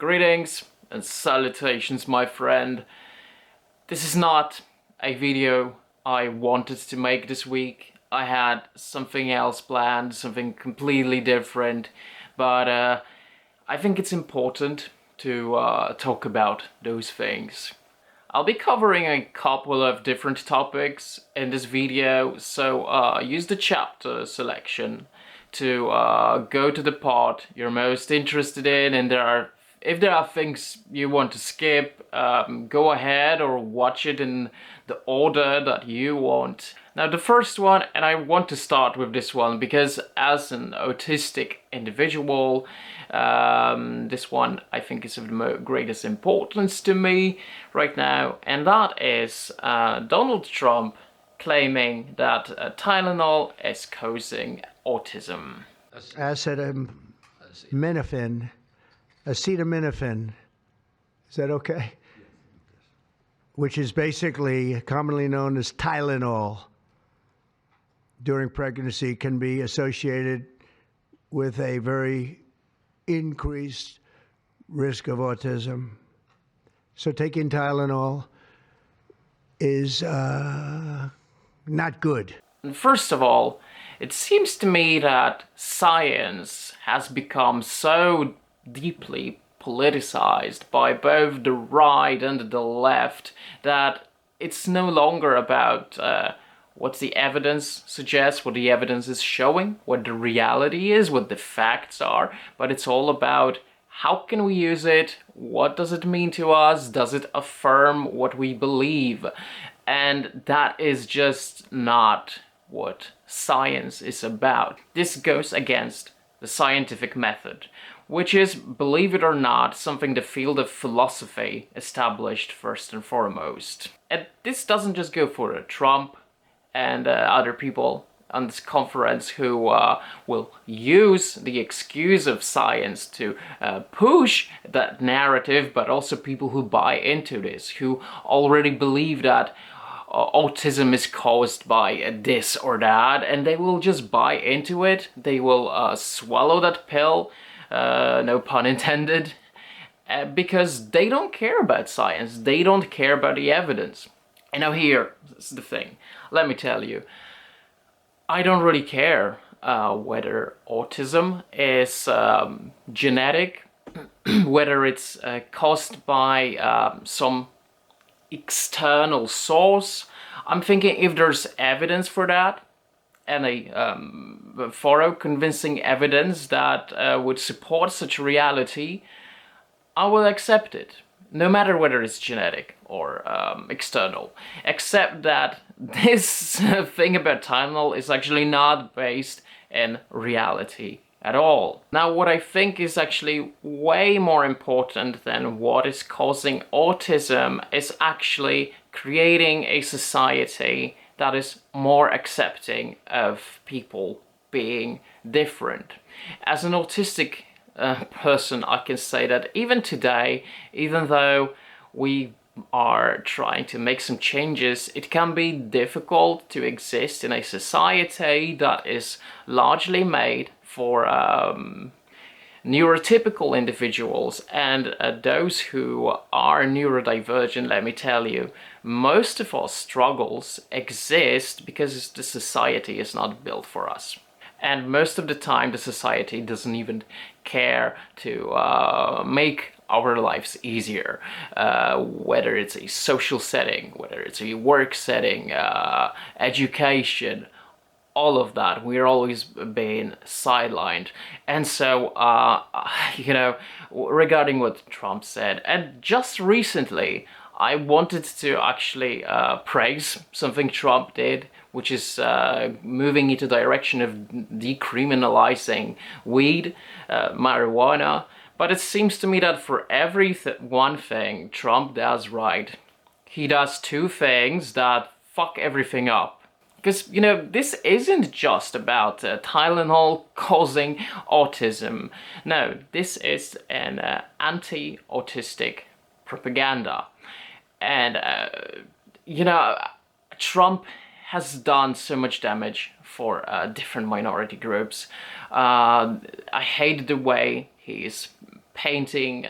Greetings and salutations, my friend. This is not a video I wanted to make this week. I had something else planned, something completely different, but I think it's important to talk about those things. I'll be covering a couple of different topics in this video, so use the chapter selection to go to the part you're most interested in, and if there are things you want to skip, go ahead or watch it in the order that you want. Now the first one, and I want to start with this one because as an autistic individual, this one I think is of the greatest importance to me right now, and that is Donald Trump claiming that Tylenol is causing autism. Acetaminophen, is that okay? Which is basically commonly known as Tylenol, during pregnancy can be associated with a very increased risk of autism. So taking Tylenol is not good. First of all, it seems to me that science has become so deeply politicized by both the right and the left that it's no longer about what the evidence suggests, what the evidence is showing, what the reality is, what the facts are, but it's all about how can we use it, what does it mean to us, does it affirm what we believe, and that is just not what science is about. This goes against the scientific method, which is, believe it or not, something the field of philosophy established first and foremost. And this doesn't just go for Trump and other people on this conference who will use the excuse of science to push that narrative, but also people who buy into this, who already believe that autism is caused by this or that, and they will just buy into it. They will swallow that pill, no pun intended, because they don't care about science, they don't care about the evidence. And now here's the thing, let me tell you, I don't really care whether autism is genetic, whether it's caused by some external source. I'm thinking if there's evidence for that, and a thorough, convincing evidence that would support such reality, I will accept it, no matter whether it's genetic or external. Except that this thing about Tylenol is actually not based in reality at all. Now, what I think is actually way more important than what is causing autism is actually creating a society that is more accepting of people being different. As an autistic person, I can say that even today, even though we are trying to make some changes, it can be difficult to exist in a society that is largely made for neurotypical individuals, and those who are neurodivergent. Let me tell you, most of our struggles exist because the society is not built for us. And most of the time the society doesn't even care to make our lives easier, whether it's a social setting, whether it's a work setting, education, all of that. We're always being sidelined. And so, regarding what Trump said, and just recently, I wanted to actually praise something Trump did, which is moving into the direction of decriminalizing weed, marijuana. But it seems to me that for every one thing Trump does right, he does two things that fuck everything up. Because, this isn't just about Tylenol causing autism. No, this is an anti-autistic propaganda. And, Trump has done so much damage for different minority groups. I hate the way he's painting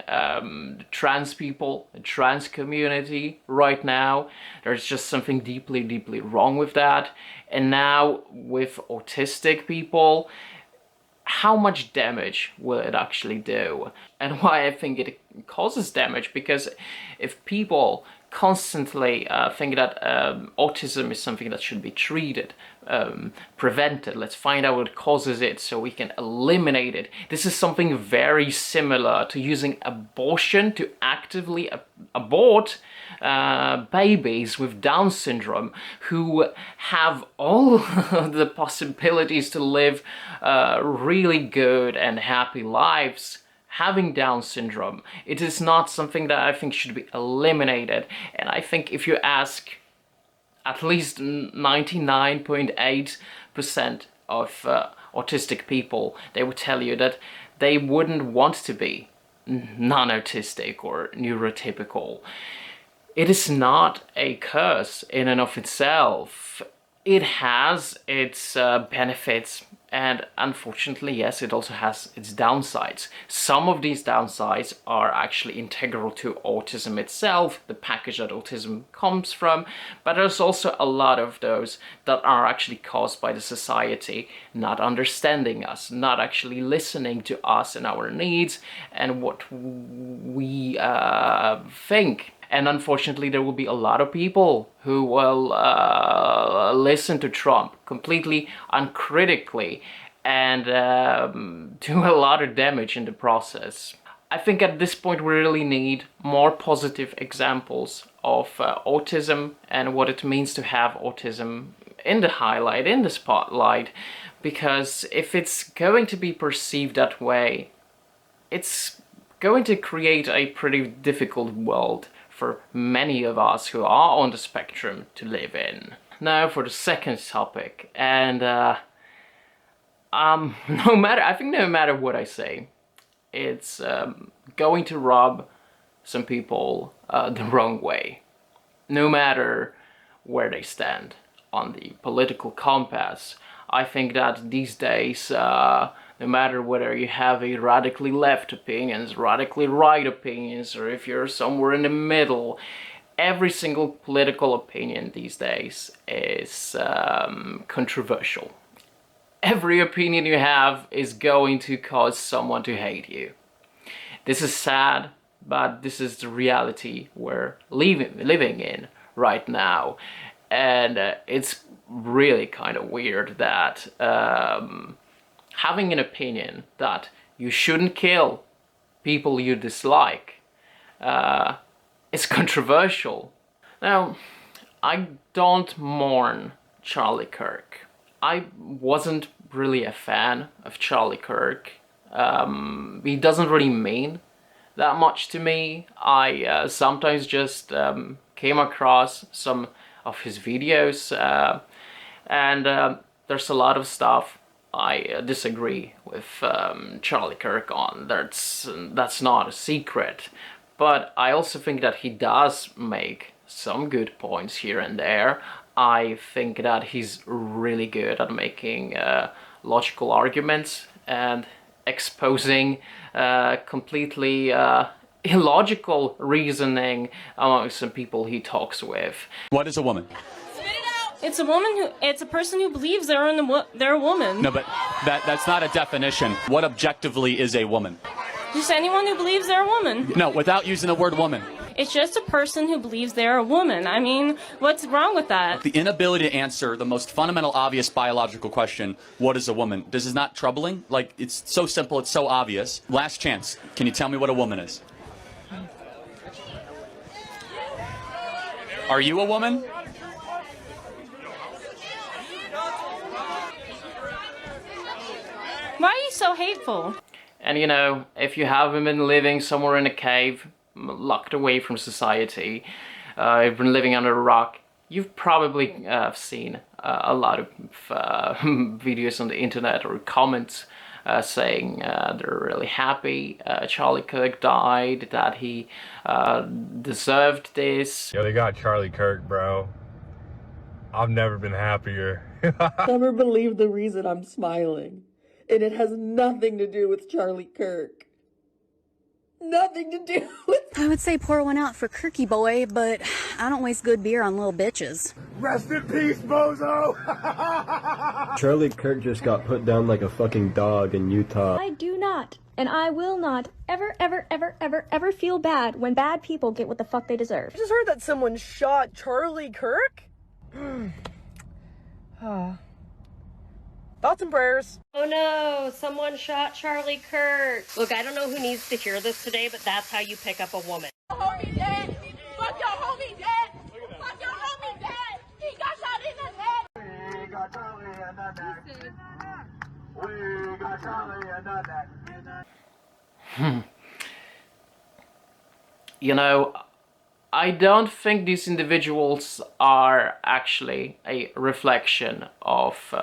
trans people, the trans community right now. There's just something deeply, deeply wrong with that. And now with autistic people, how much damage will it actually do? And why I think it causes damage, because if people constantly think that autism is something that should be treated, prevented, let's find out what causes it so we can eliminate it. This is something very similar to using abortion to actively abort babies with Down syndrome who have all the possibilities to live really good and happy lives having Down syndrome. It is not something that I think should be eliminated. And I think if you ask at least 99.8% of autistic people, they would tell you that they wouldn't want to be non-autistic or neurotypical. It is not a curse in and of itself. It has its benefits, and unfortunately, yes, it also has its downsides. Some of these downsides are actually integral to autism itself, the package that autism comes from, but there's also a lot of those that are actually caused by the society not understanding us, not actually listening to us and our needs and what we think. And unfortunately, there will be a lot of people who will listen to Trump completely uncritically and do a lot of damage in the process. I think at this point we really need more positive examples of autism and what it means to have autism in the highlight, in the spotlight, because if it's going to be perceived that way, it's going to create a pretty difficult world for many of us who are on the spectrum to live in. Now for the second topic, and no matter what I say, it's going to rub some people the wrong way, no matter where they stand on the political compass. I think that these days, no matter whether you have a radically left opinions, radically right opinions, or if you're somewhere in the middle, every single political opinion these days is controversial. Every opinion you have is going to cause someone to hate you. This is sad, but this is the reality we're living in right now. And it's really kind of weird that having an opinion that you shouldn't kill people you dislike is controversial. Now, I don't mourn Charlie Kirk. I wasn't really a fan of Charlie Kirk. He doesn't really mean that much to me. I sometimes just came across some of his videos and there's a lot of stuff I disagree with Charlie Kirk on. That's not a secret. But I also think that he does make some good points here and there. I think that he's really good at making logical arguments and exposing completely illogical reasoning among some people he talks with. What is a woman? It's a person who believes they're a woman. No, but that's not a definition. What objectively is a woman? Just anyone who believes they're a woman. No, without using the word woman. It's just a person who believes they're a woman. I mean, what's wrong with that? The inability to answer the most fundamental, obvious biological question, what is a woman? This is not troubling. Like, it's so simple, it's so obvious. Last chance. Can you tell me what a woman is? Are you a woman? Why are you so hateful? And you know, if you haven't been living somewhere in a cave, locked away from society, you've been living under a rock, you've probably seen a lot of videos on the internet or comments saying they're really happy Charlie Kirk died, that he deserved this. Yo, they got Charlie Kirk, bro. I've never been happier. Never believe the reason I'm smiling. And it has nothing to do with Charlie Kirk. nothing to do with. I would say pour one out for Kirky Boy, but I don't waste good beer on little bitches. Rest in peace, bozo! Charlie Kirk just got put down like a fucking dog in Utah. I do not, and I will not, ever feel bad when bad people get what the fuck they deserve. I just heard that someone shot Charlie Kirk. Thoughts and prayers. Oh no, someone shot Charlie Kirk. Look, I don't know who needs to hear this today, but that's how you pick up a woman. Homie dead. Fuck your homie dead. Fuck your homie dead. He got shot in the head. We got Charlie in the neck. We got Charlie in the neck. You know, I don't think these individuals are actually a reflection of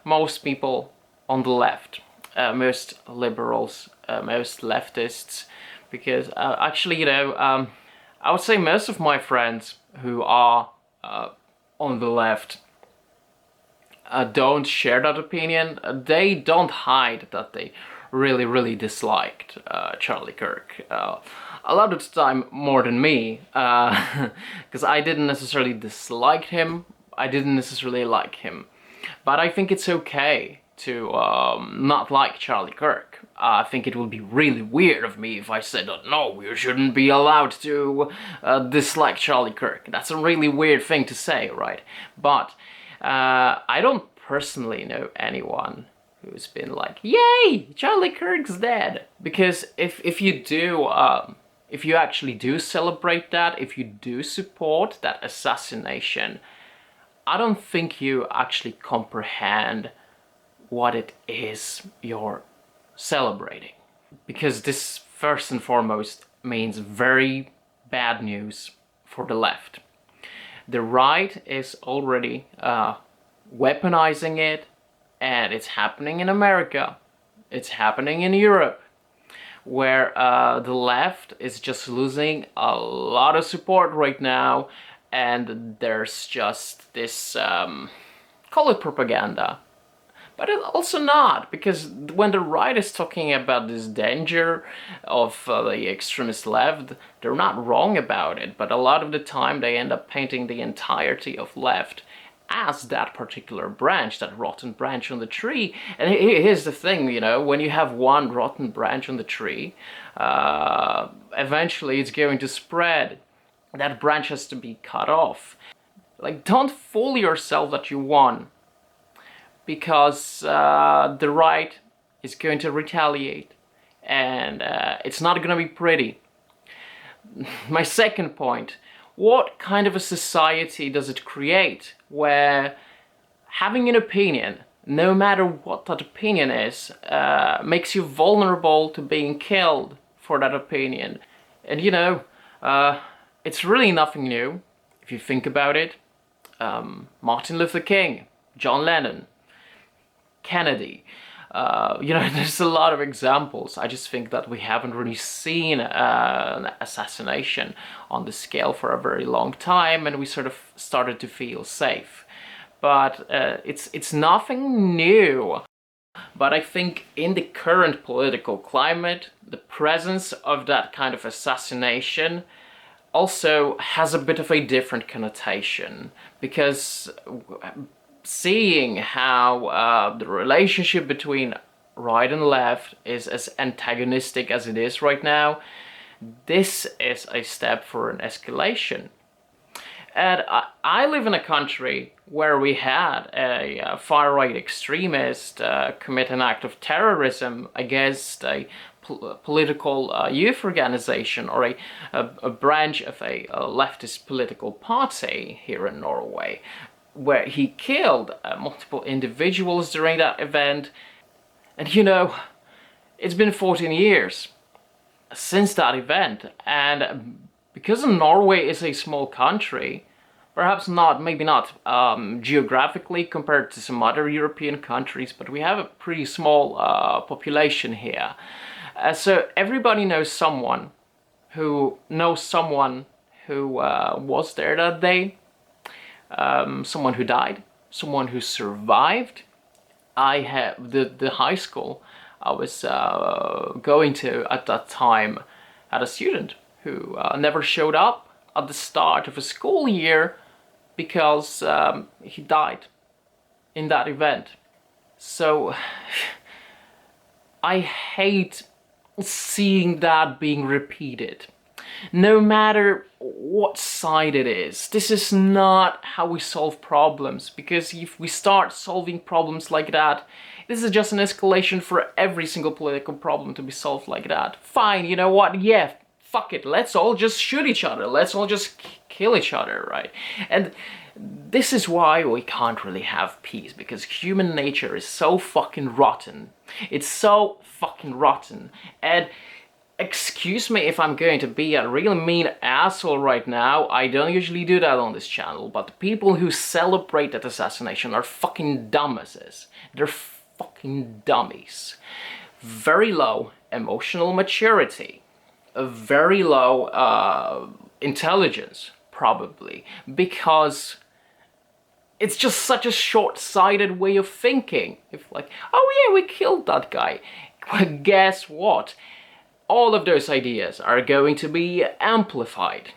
most people on the left, most liberals, most leftists, because actually, you know, I would say most of my friends who are on the left don't share that opinion. They don't hide that they really disliked Charlie Kirk. A lot of the time more than me, because I didn't necessarily dislike him, I didn't necessarily like him. But I think it's okay to not like Charlie Kirk. I think it would be really weird of me if I said, oh, no, you shouldn't be allowed to dislike Charlie Kirk. That's a really weird thing to say, right? But I don't personally know anyone who's been like, yay, Charlie Kirk's dead. Because if you do, if you actually do celebrate that, if you do support that assassination, I don't think you actually comprehend what it is you're celebrating. Because this, first and foremost, means very bad news for the left. The right is already weaponizing it, and it's happening in America. It's happening in Europe, where the left is just losing a lot of support right now, and there's just this, call it propaganda, but it also not, because when the right is talking about this danger of the extremist left, they're not wrong about it, but a lot of the time they end up painting the entirety of left as that particular branch, that rotten branch on the tree. And here's the thing, you know, when you have one rotten branch on the tree, eventually it's going to spread. That branch has to be cut off. Like, don't fool yourself that you won, because the right is going to retaliate, and it's not going to be pretty. My second point, what kind of a society does it create where having an opinion, no matter what that opinion is, makes you vulnerable to being killed for that opinion? And you know, it's really nothing new if you think about it. Martin Luther King, John Lennon, Kennedy, you know, there's a lot of examples. I just think that we haven't really seen an assassination on the scale for a very long time, and we sort of started to feel safe. But it's nothing new. But I think in the current political climate, the presence of that kind of assassination also has a bit of a different connotation, because seeing how the relationship between right and left is as antagonistic as it is right now, this is a step for an escalation. And I live in a country where we had a far-right extremist commit an act of terrorism against a political youth organization, or a branch of a leftist political party here in Norway, where he killed multiple individuals during that event. And you know, it's been 14 years since that event, and because Norway is a small country, perhaps not, maybe not geographically compared to some other European countries, but we have a pretty small population here. So everybody knows someone who was there that day, someone who died, someone who survived. I have the high school I was going to at that time had a student who never showed up at the start of a school year because he died in that event. So I hate seeing that being repeated. No matter what side it is, this is not how we solve problems, because if we start solving problems like that, this is just an escalation for every single political problem to be solved like that. Fine, you know what, yeah, fuck it, let's all just shoot each other, let's all just kill each other, right? And this is why we can't really have peace, because human nature is so fucking rotten. It's so fucking rotten. And excuse me if I'm going to be a real mean asshole right now, I don't usually do that on this channel, but the people who celebrate that assassination are fucking dumbasses. They're fucking dummies. Very low emotional maturity, a very low intelligence, probably, because it's just such a short-sighted way of thinking. If like, oh yeah, we killed that guy. Well, guess what? All of those ideas are going to be amplified.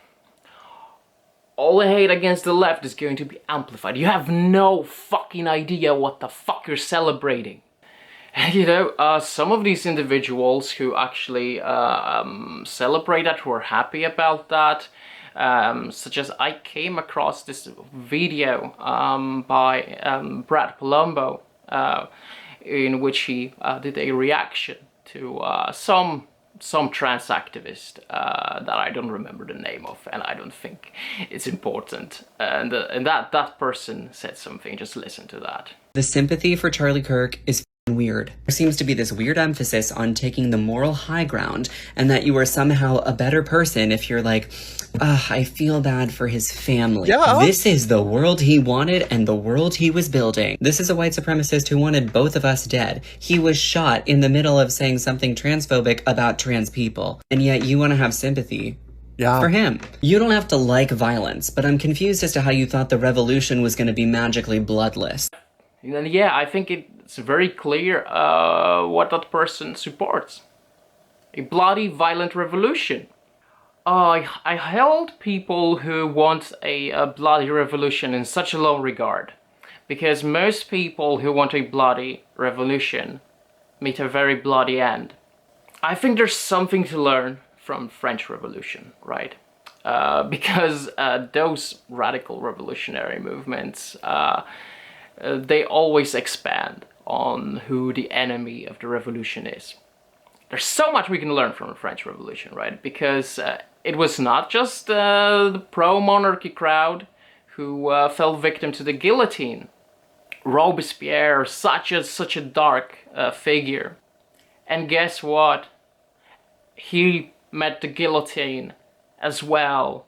All the hate against the left is going to be amplified. You have no fucking idea what the fuck you're celebrating. You know, some of these individuals who actually celebrate that, who are happy about that, such as I came across this video by Brad Palumbo, in which he did a reaction to some trans activist that I don't remember the name of, and I don't think it's important. And that person said something. Just listen to that. The sympathy for Charlie Kirk is weird. There seems to be this weird emphasis on taking the moral high ground, and that you are somehow a better person if you're like, I feel bad for his family. Yeah. This is the world he wanted and the world he was building. This is a white supremacist who wanted both of us dead. He was shot in the middle of saying something transphobic about trans people, and yet you want to have sympathy for him. You don't have to like violence, but I'm confused as to how you thought the revolution was going to be magically bloodless. And yeah, I think it's very clear what that person supports. A bloody, violent revolution. I held people who want a bloody revolution in such a low regard, because most people who want a bloody revolution meet a very bloody end. I think there's something to learn from French Revolution, right? Because those radical revolutionary movements, they always expand on who the enemy of the revolution is. There's so much we can learn from the French Revolution, right? Because it was not just the pro-monarchy crowd who fell victim to the guillotine. Robespierre, such a dark figure. And guess what? He met the guillotine as well.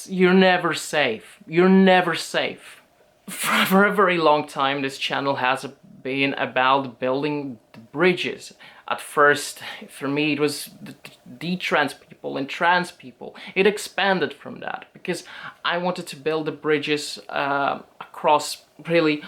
You're never safe. You're never safe. For a very long time, this channel has been about building the bridges. At first, for me, it was the trans people and trans people. It expanded from that because I wanted to build the bridges across really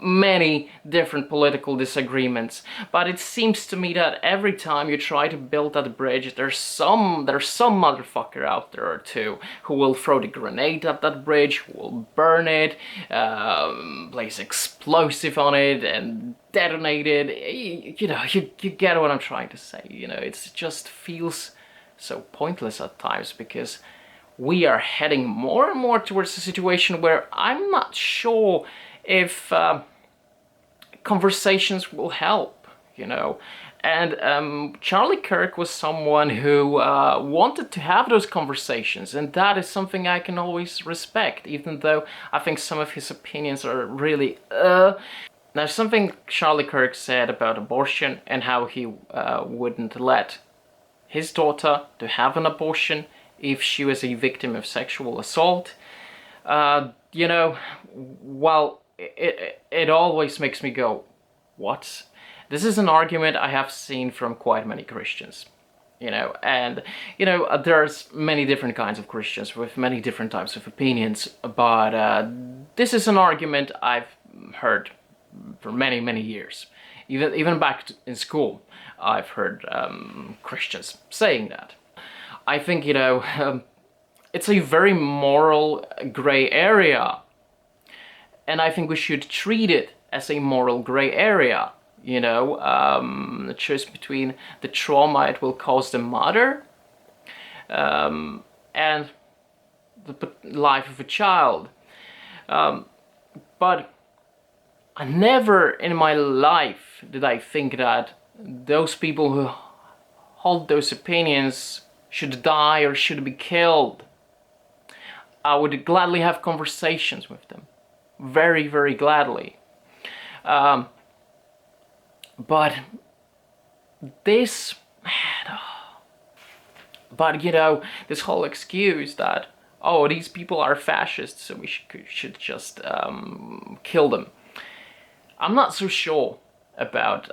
many different political disagreements. But it seems to me that every time you try to build that bridge, there's some motherfucker out there or two who will throw the grenade at that bridge, who will burn it, place explosive on it and detonate it. You know, you get what I'm trying to say. You know, it just feels so pointless at times, because we are heading more and more towards a situation where I'm not sure if conversations will help, you know. And Charlie Kirk was someone who wanted to have those conversations, and that is something I can always respect, even though I think some of his opinions are really Now, something Charlie Kirk said about abortion and how he wouldn't let his daughter to have an abortion if she was a victim of sexual assault. You know, well, it always makes me go, what? This is an argument I have seen from quite many Christians, you know, and, you know, there's many different kinds of Christians with many different types of opinions, but this is an argument I've heard for many, many years. Even back in school, I've heard Christians saying that. I think, it's a very moral gray area. And I think we should treat it as a moral gray area. The choice between the trauma it will cause the mother and the life of a child. But I never in my life did I think that those people who hold those opinions should die or should be killed. I would gladly have conversations with them. Very, very gladly. But this whole excuse that, oh, these people are fascists, so we should just kill them. I'm not so sure about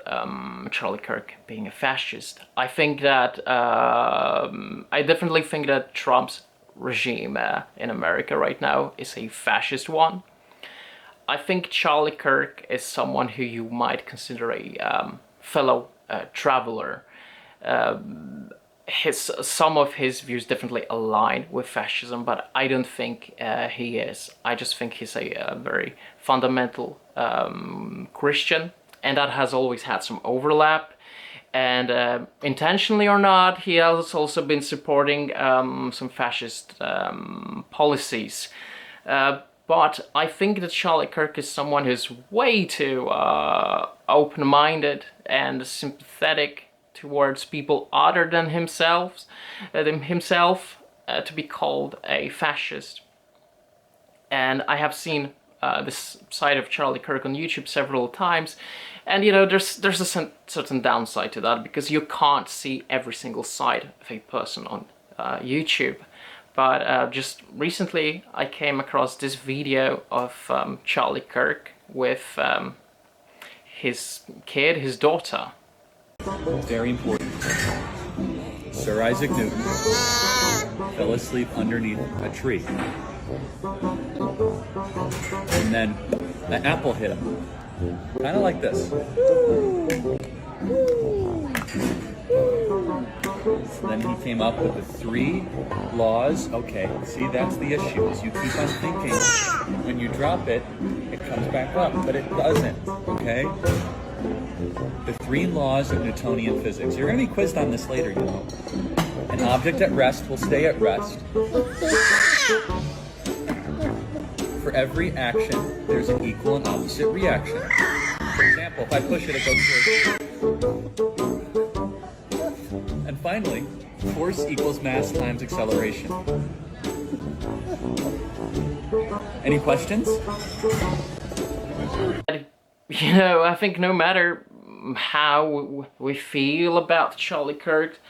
Charlie Kirk being a fascist. I think that, I definitely think that Trump's regime in America right now is a fascist one. I think Charlie Kirk is someone who you might consider a fellow traveler. Some of his views definitely align with fascism, but I don't think he is. I just think he's a very fundamental Christian, and that has always had some overlap. And intentionally or not, he has also been supporting some fascist policies. But I think that Charlie Kirk is someone who's way too open-minded and sympathetic towards people other than himself to be called a fascist. And I have seen this side of Charlie Kirk on YouTube several times, and there's a certain downside to that, because you can't see every single side of a person on YouTube. But just recently I came across this video of Charlie Kirk with his kid, his daughter. Very important. Sir Isaac Newton fell asleep underneath a tree. And then an apple hit him. Kind of like this. So then he came up with the 3 laws. Okay, see, that's the issue, is you keep on thinking when you drop it, it comes back up, but it doesn't, okay? The 3 laws of Newtonian physics. You're going to be quizzed on this later, An object at rest will stay at rest. For every action, there's an equal and opposite reaction. For example, if I push it, it goes towards. And finally, force equals mass times acceleration. Any questions? I think no matter how we feel about Charlie Kirk,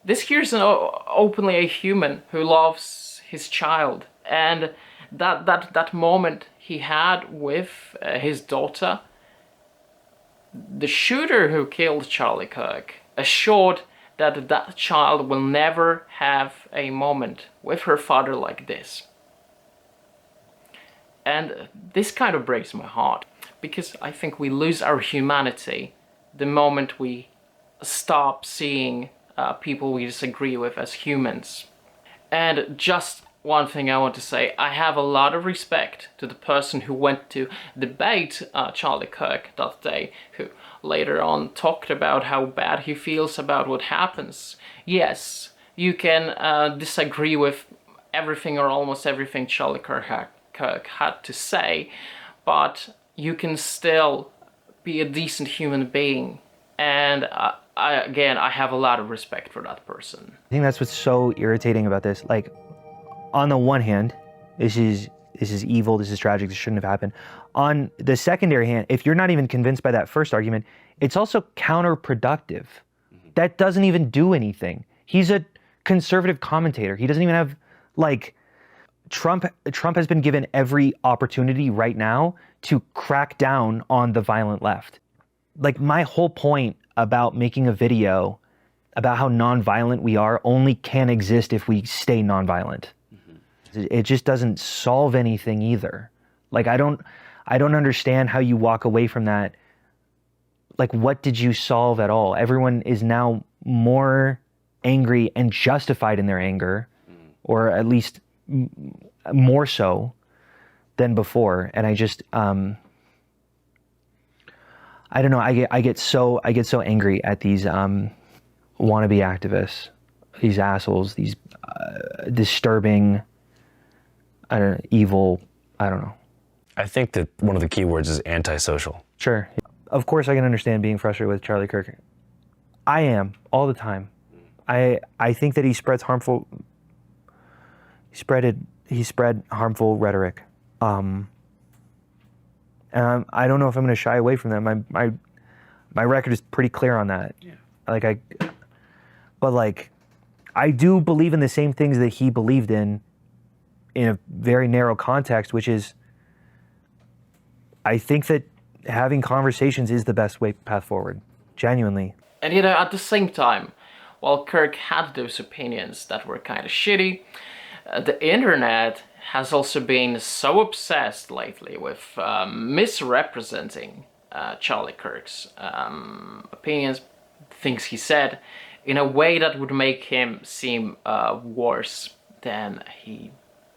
this here's openly a human who loves his child. And that moment he had with his daughter, the shooter who killed Charlie Kirk assured that child will never have a moment with her father like this. And this kind of breaks my heart, because I think we lose our humanity the moment we stop seeing people we disagree with as humans. And just one thing I want to say, I have a lot of respect to the person who went to debate Charlie Kirk that day, who later on talked about how bad he feels about what happens. Yes, you can disagree with everything or almost everything Charlie Kirk had to say, but you can still be a decent human being. And I have a lot of respect for that person. I think that's what's so irritating about this. Like, on the one hand, this is evil, this is tragic, this shouldn't have happened. On the secondary hand, if you're not even convinced by that first argument, it's also counterproductive. That doesn't even do anything. He's a conservative commentator. He doesn't even have, like, Trump has been given every opportunity right now to crack down on the violent left. Like, my whole point about making a video about how nonviolent we are only can exist if we stay nonviolent. It just doesn't solve anything either. Like, I don't understand how you walk away from that. Like, what did you solve at all? Everyone is now more angry and justified in their anger, or at least more so than before. And I just, I don't know. I get so angry at these wannabe activists, these assholes, these disturbing, evil. I don't know. I think that one of the key words is antisocial. Sure. Of course, I can understand being frustrated with Charlie Kirk. I am all the time. I think that he spread harmful rhetoric. And I don't know if I'm going to shy away from that. My record is pretty clear on that. Yeah. But I do believe in the same things that he believed in a very narrow context, which is, I think that having conversations is the best path forward. Genuinely. And you know, at the same time, while Kirk had those opinions that were kind of shitty, the internet has also been so obsessed lately with misrepresenting Charlie Kirk's opinions, things he said, in a way that would make him seem worse than he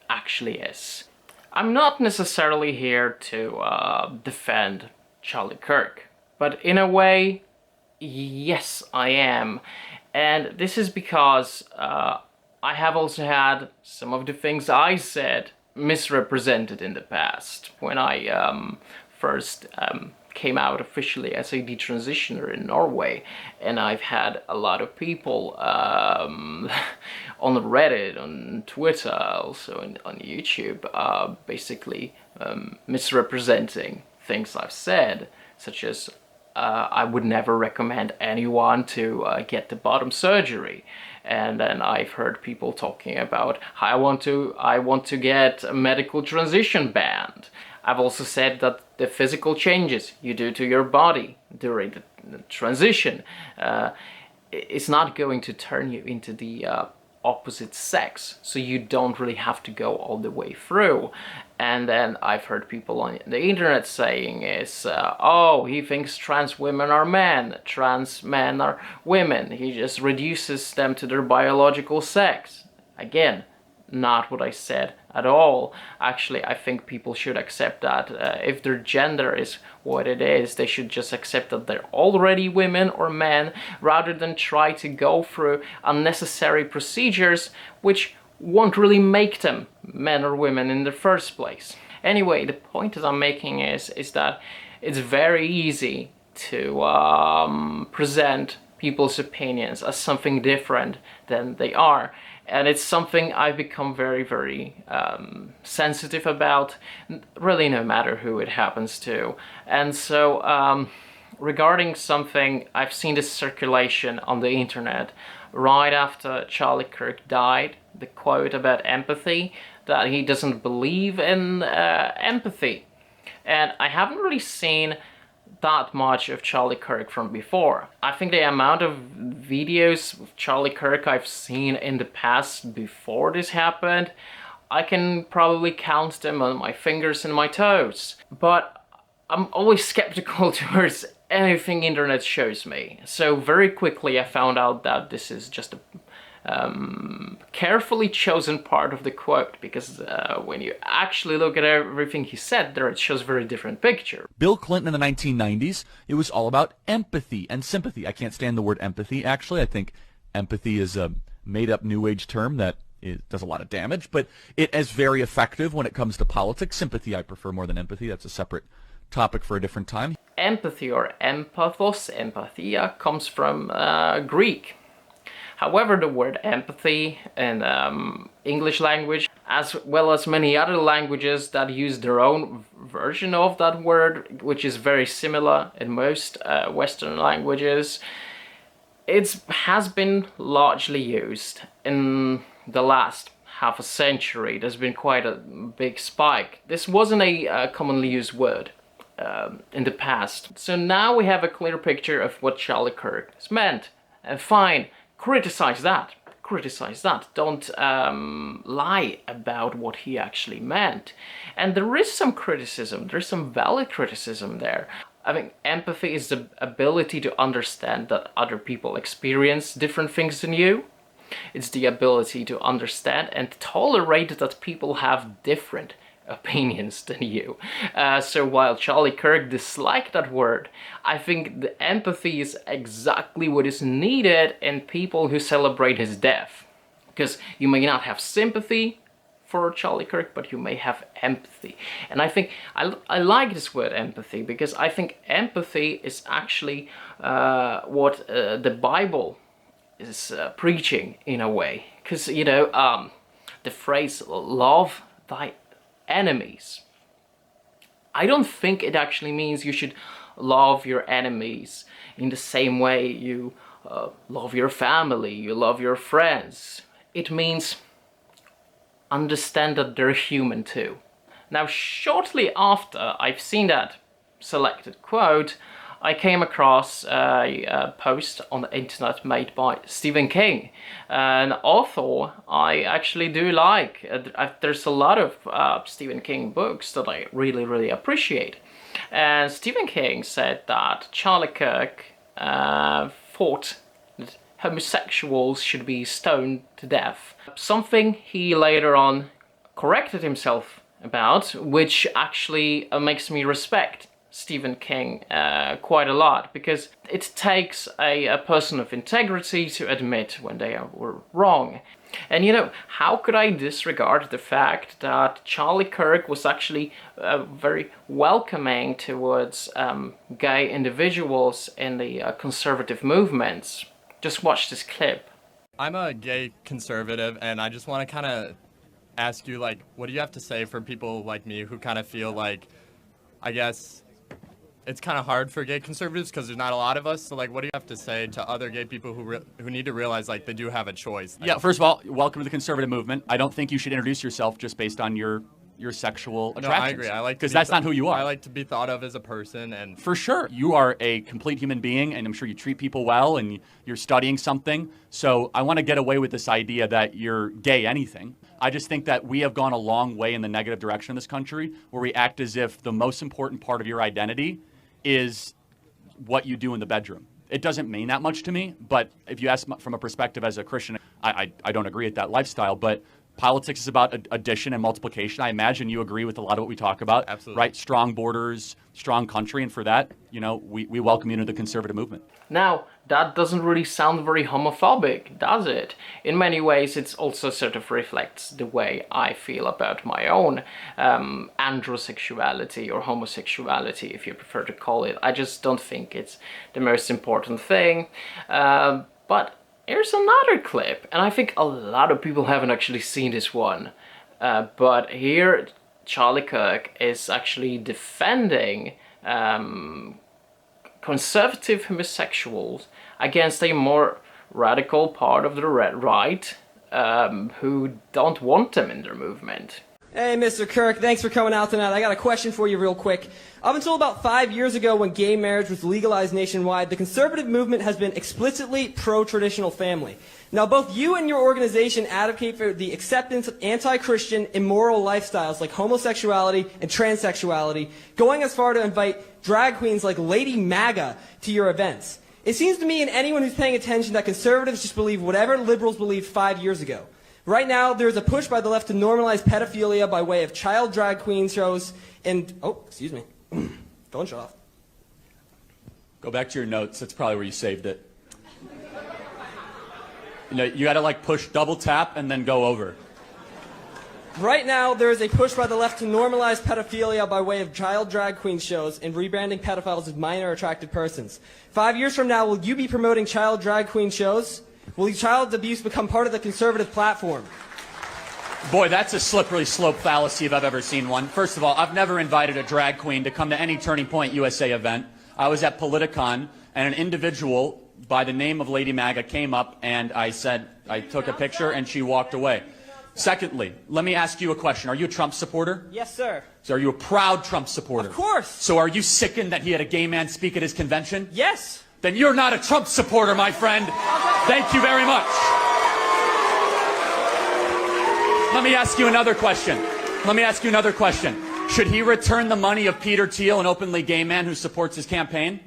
actually is. I'm not necessarily here to defend Charlie Kirk, but in a way, yes, I am. And this is because I have also had some of the things I said misrepresented in the past. When I first came out officially as a detransitioner in Norway, and I've had a lot of people on Reddit, on Twitter, also on YouTube, basically misrepresenting things I've said, such as I would never recommend anyone to get the bottom surgery. And then I've heard people talking about how I want to get a medical transition banned. I've also said that the physical changes you do to your body during the transition is not going to turn you into the opposite sex, so you don't really have to go all the way through. And then I've heard people on the internet saying oh, he thinks trans women are men, trans men are women, he just reduces them to their biological sex. Again, not what I said at all. Actually, I think people should accept that if their gender is what it is, they should just accept that they're already women or men, rather than try to go through unnecessary procedures which won't really make them men or women in the first place. Anyway, the point that I'm making is that it's very easy to present people's opinions as something different than they are. And it's something I've become very, very sensitive about, really no matter who it happens to. And so, regarding something, I've seen this circulation on the internet right after Charlie Kirk died, the quote about empathy, that he doesn't believe in empathy. And I haven't really seen that much of Charlie Kirk from before. I think the amount of videos of Charlie Kirk I've seen in the past before this happened, I can probably count them on my fingers and my toes. But I'm always skeptical towards anything internet shows me. So very quickly I found out that this is just a carefully chosen part of the quote, because when you actually look at everything he said there, it shows a very different picture. Bill Clinton in the 1990s, it was all about empathy and sympathy. I can't stand the word empathy, actually. I think empathy is a made-up New Age term that does a lot of damage, but it is very effective when it comes to politics. Sympathy I prefer more than empathy. That's a separate topic for a different time. Empathy, or empathos, empathia, comes from Greek. However, the word empathy in English language, as well as many other languages that use their own version of that word, which is very similar in most Western languages, it has been largely used in the last half a century. There's been quite a big spike. This wasn't a commonly used word in the past. So now we have a clear picture of what Charlie Kirk has meant. And fine. Criticize that. Don't lie about what he actually meant. And there is some criticism, there's some valid criticism there. I think empathy is the ability to understand that other people experience different things than you. It's the ability to understand and tolerate that people have different opinions than you. So while Charlie Kirk disliked that word, I think the empathy is exactly what is needed in people who celebrate his death. Because you may not have sympathy for Charlie Kirk, but you may have empathy. And I think I like this word empathy, because I think empathy is actually what the Bible is preaching in a way. Because, you know, the phrase love thy enemies, I don't think it actually means you should love your enemies in the same way you love your family, you love your friends. It means understand that they're human too. Now, shortly after I've seen that selected quote, I came across a post on the internet made by Stephen King, an author I actually do like. There's a lot of Stephen King books that I really appreciate. And Stephen King said that Charlie Kirk thought that homosexuals should be stoned to death. Something he later on corrected himself about, which actually makes me respect Stephen King quite a lot, because it takes a person of integrity to admit when they were wrong. And you know, how could I disregard the fact that Charlie Kirk was actually very welcoming towards gay individuals in the conservative movements? Just watch this clip. I'm a gay conservative, and I just want to kind of ask you, like, what do you have to say for people like me who kind of feel like, I guess, it's kind of hard for gay conservatives because there's not a lot of us. So, like, what do you have to say to other gay people who need to realize, like, they do have a choice? Yeah, first of all, welcome to the conservative movement. I don't think you should introduce yourself just based on your sexual attractions. No, I agree. I like because that's not who you are. I like to be thought of as a person, and for sure, you are a complete human being, and I'm sure you treat people well, and you're studying something. So I want to get away with this idea that you're gay anything. I just think that we have gone a long way in the negative direction in this country, where we act as if the most important part of your identity is what you do in the bedroom. It doesn't mean that much to me, but if you ask from a perspective as a Christian, I don't agree with that lifestyle, but politics is about addition and multiplication. I imagine you agree with a lot of what we talk about. Absolutely. Right? Strong borders, strong country, and for that, you know, we welcome you into the conservative movement. Now, that doesn't really sound very homophobic, does it? In many ways, it also sort of reflects the way I feel about my own androsexuality or homosexuality, if you prefer to call it. I just don't think it's the most important thing. But here's another clip, and I think a lot of people haven't actually seen this one. But here, Charlie Kirk is actually defending conservative homosexuals against a more radical part of the right who don't want them in their movement. Hey, Mr. Kirk, thanks for coming out tonight. I got a question for you real quick. Up until about 5 years ago, when gay marriage was legalized nationwide, the conservative movement has been explicitly pro-traditional family. Now, both you and your organization advocate for the acceptance of anti-Christian, immoral lifestyles like homosexuality and transsexuality, going as far to invite drag queens like Lady MAGA to your events. It seems to me and anyone who's paying attention that conservatives just believe whatever liberals believed 5 years ago. Right now, there's a push by the left to normalize pedophilia by way of child drag queen shows and... Oh, excuse me. Phone shut off. Go back to your notes. That's probably where you saved it. You know, you got to like push double tap and then go over. Right now, there is a push by the left to normalize pedophilia by way of child drag queen shows and rebranding pedophiles as minor attracted persons. 5 years from now, will you be promoting child drag queen shows? Will child abuse become part of the conservative platform? Boy, that's a slippery slope fallacy if I've ever seen one. First of all, I've never invited a drag queen to come to any Turning Point USA event. I was at Politicon, and an individual by the name of Lady MAGA came up, and I took a picture, and she walked away. Secondly, let me ask you a question. Are you a Trump supporter? Yes, sir. So are you a proud Trump supporter? Of course. So are you sickened that he had a gay man speak at his convention? Yes. Then you're not a Trump supporter, my friend. Thank you very much. Let me ask you another question. Should he return the money of Peter Thiel, an openly gay man who supports his campaign?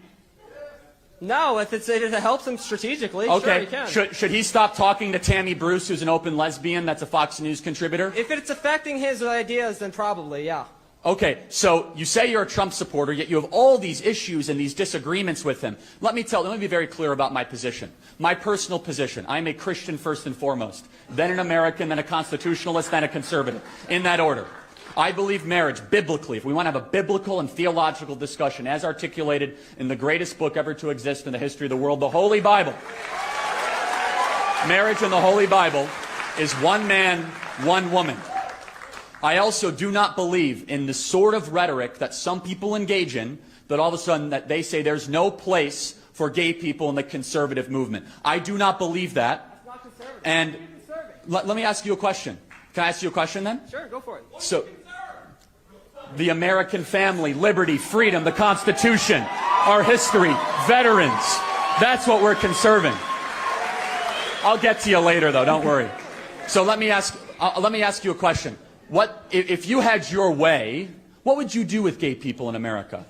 No, if it helps him strategically, sure Okay. he can. Should he stop talking to Tammy Bruce, who's an open lesbian that's a Fox News contributor? If it's affecting his ideas, then probably, yeah. Okay, so you say you're a Trump supporter, yet you have all these issues and these disagreements with him. Let me be very clear about my position. My personal position. I'm a Christian first and foremost, then an American, then a constitutionalist, then a conservative. In that order. I believe marriage, biblically, if we want to have a biblical and theological discussion, as articulated in the greatest book ever to exist in the history of the world, the Holy Bible. Marriage in the Holy Bible is one man, one woman. I also do not believe in the sort of rhetoric that some people engage in, that all of a sudden that they say there's no place for gay people in the conservative movement. I do not believe that. It's not conservative. And let me ask you a question. Can I ask you a question then? Sure, go for it. So, the American family, liberty, freedom, the Constitution, our history, veterans, that's what we're conserving. I'll get to you later though, don't worry. So let me ask you a question. If you had your way, what would you do with gay people in America?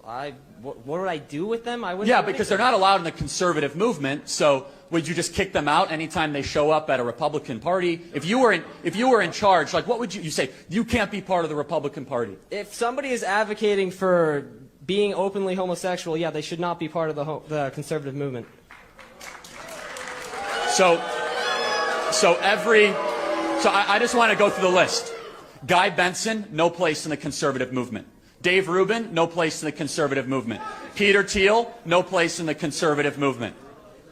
What would I do with them? I wouldn't. Yeah, because they're not allowed in the conservative movement. So would you just kick them out anytime they show up at a Republican Party? If you were in charge, like what would you say? You can't be part of the Republican Party. If somebody is advocating for being openly homosexual, yeah, they should not be part of the conservative movement. So I just want to go through the list. Guy Benson, no place in the conservative movement. Dave Rubin, no place in the conservative movement. Peter Thiel, no place in the conservative movement.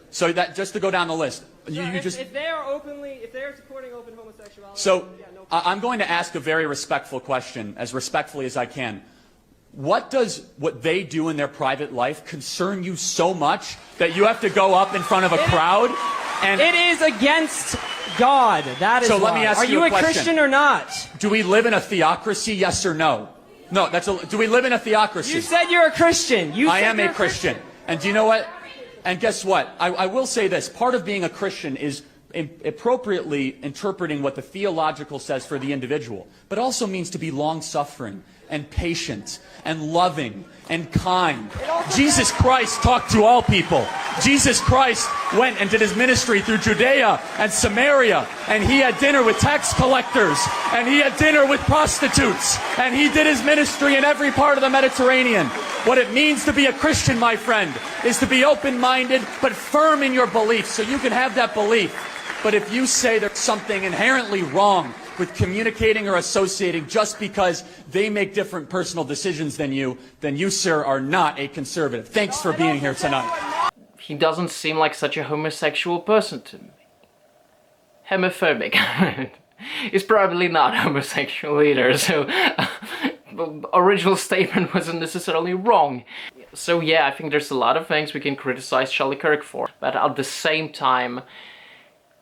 So that just to go down the list. If they are supporting open homosexuality. So yeah, no. I'm going to ask a very respectful question, as respectfully as I can. What does what they do in their private life concern you so much that you have to go up in front of a crowd? And it is against God. That is so. why. Let me ask you a question. Are you a Christian or not? Do we live in a theocracy? Yes or no? No. Do we live in a theocracy? You said you're a Christian. I am a Christian. And do you know what? And guess what? I will say this. Part of being a Christian is appropriately interpreting what the theological says for the individual, but also means to be long-suffering and patient and loving and kind. Jesus Christ talked to all people. Jesus Christ went and did his ministry through Judea and Samaria, and he had dinner with tax collectors, and he had dinner with prostitutes, and he did his ministry in every part of the Mediterranean. What it means to be a Christian, my friend, is to be open-minded but firm in your beliefs, so you can have that belief. But if you say there's something inherently wrong with communicating or associating just because they make different personal decisions than you, sir, are not a conservative. Thanks for being here tonight. He doesn't seem like such a homosexual person to me. Homophobic. He's probably not homosexual either, so the original statement wasn't necessarily wrong. So yeah, I think there's a lot of things we can criticize Charlie Kirk for, but at the same time,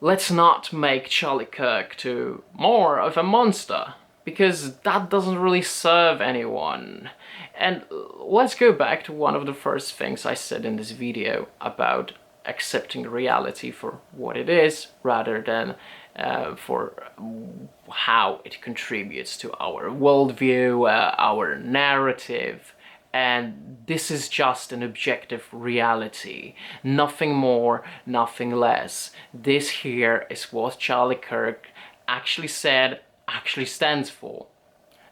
let's not make Charlie Kirk to more of a monster, because that doesn't really serve anyone. And let's go back to one of the first things I said in this video about accepting reality for what it is, rather than for how it contributes to our worldview, our narrative. And this is just an objective reality, nothing more, nothing less. This here is what Charlie Kirk actually said, actually stands for.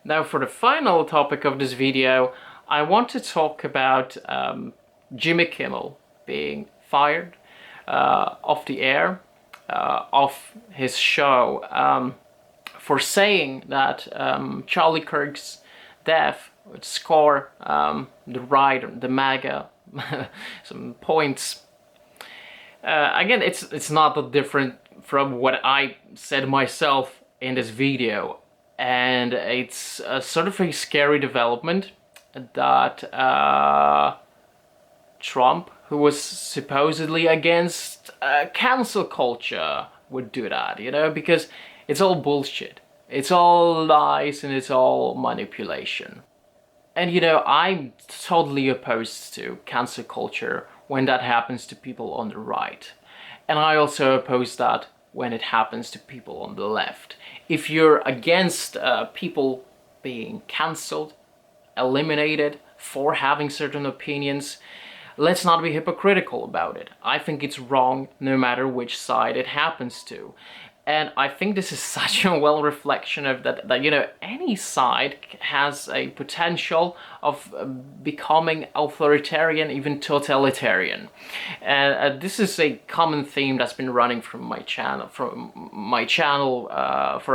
Now for the final topic of this video, I want to talk about Jimmy Kimmel being fired off the air, of his show, for saying that Charlie Kirk's death would score the right, the MAGA, some points. Again, it's not that different from what I said myself in this video, and it's sort of a scary development that Trump, who was supposedly against cancel culture, would do that, you know, because it's all bullshit. It's all lies and it's all manipulation. And you know, I'm totally opposed to cancel culture when that happens to people on the right. And I also oppose that when it happens to people on the left. If you're against people being cancelled, eliminated for having certain opinions, let's not be hypocritical about it. I think it's wrong no matter which side it happens to. And I think this is such a well reflection of that, you know, any side has a potential of becoming authoritarian, even totalitarian. And this is a common theme that's been running from my channel for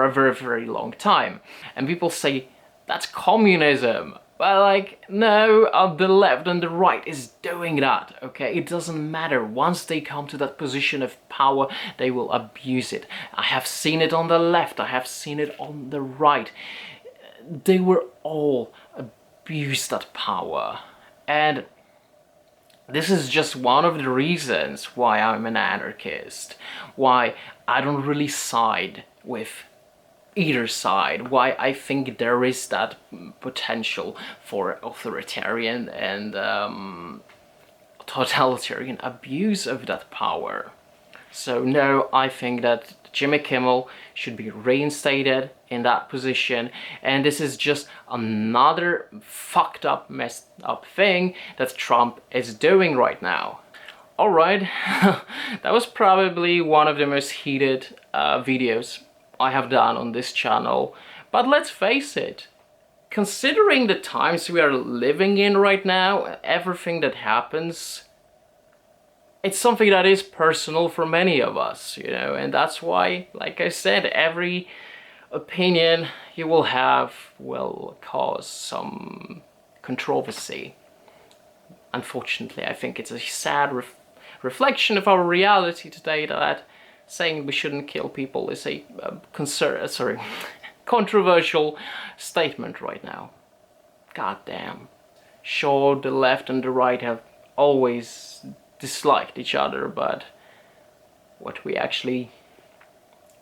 a very, very long time. And people say, that's communism. But like, no, the left and the right is doing that, okay? It doesn't matter. Once they come to that position of power, they will abuse it. I have seen it on the left, I have seen it on the right. They were all abused that power. And this is just one of the reasons why I'm an anarchist, why I don't really side with either side, why I think there is that potential for authoritarian and totalitarian abuse of that power. So no, I think that Jimmy Kimmel should be reinstated in that position, and this is just another fucked up, messed up thing that Trump is doing right now. Alright, that was probably one of the most heated videos I have done on this channel, but let's face it, considering the times we are living in right now, everything that happens, it's something that is personal for many of us, you know, and that's why, like I said, every opinion you will have will cause some controversy. Unfortunately, I think it's a sad reflection of our reality today that saying we shouldn't kill people is a controversial statement right now. God damn. Sure, the left and the right have always disliked each other, but what we actually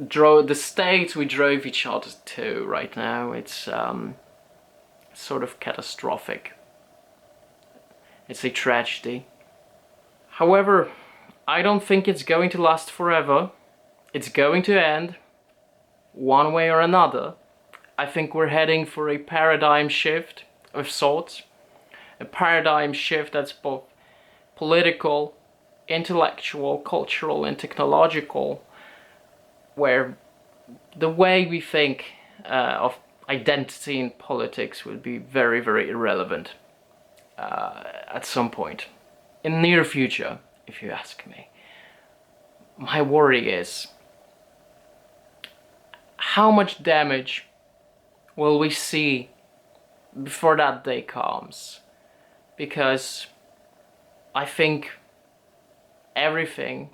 the states we drove each other to right now, it's sort of catastrophic. It's a tragedy. However, I don't think it's going to last forever. It's going to end one way or another. I think we're heading for a paradigm shift of sorts. A paradigm shift that's both political, intellectual, cultural, and technological, where the way we think of identity in politics will be very, very irrelevant at some point. In the near future, if you ask me. My worry is, how much damage will we see before that day comes? Because I think everything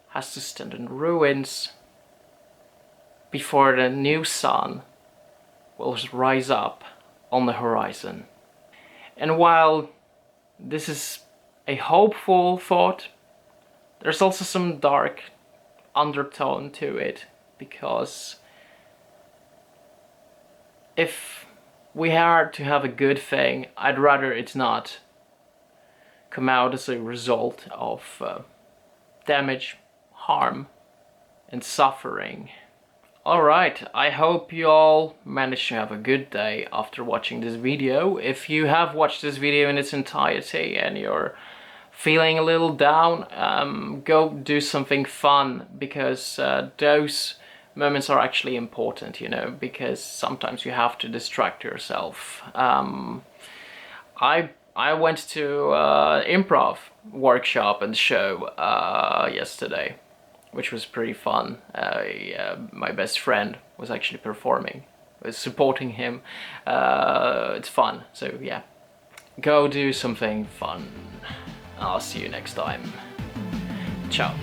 has to stand in ruins before the new sun will rise up on the horizon. And while this is a hopeful thought, there's also some dark undertone to it, because if we are to have a good thing, I'd rather it not come out as a result of damage, harm, and suffering. Alright, I hope you all managed to have a good day after watching this video. If you have watched this video in its entirety and you're feeling a little down, go do something fun, because those moments are actually important, you know, because sometimes you have to distract yourself. I went to improv workshop and show yesterday, which was pretty fun. My best friend was actually performing. I was supporting him. It's fun, so yeah. Go do something fun. I'll see you next time. Ciao.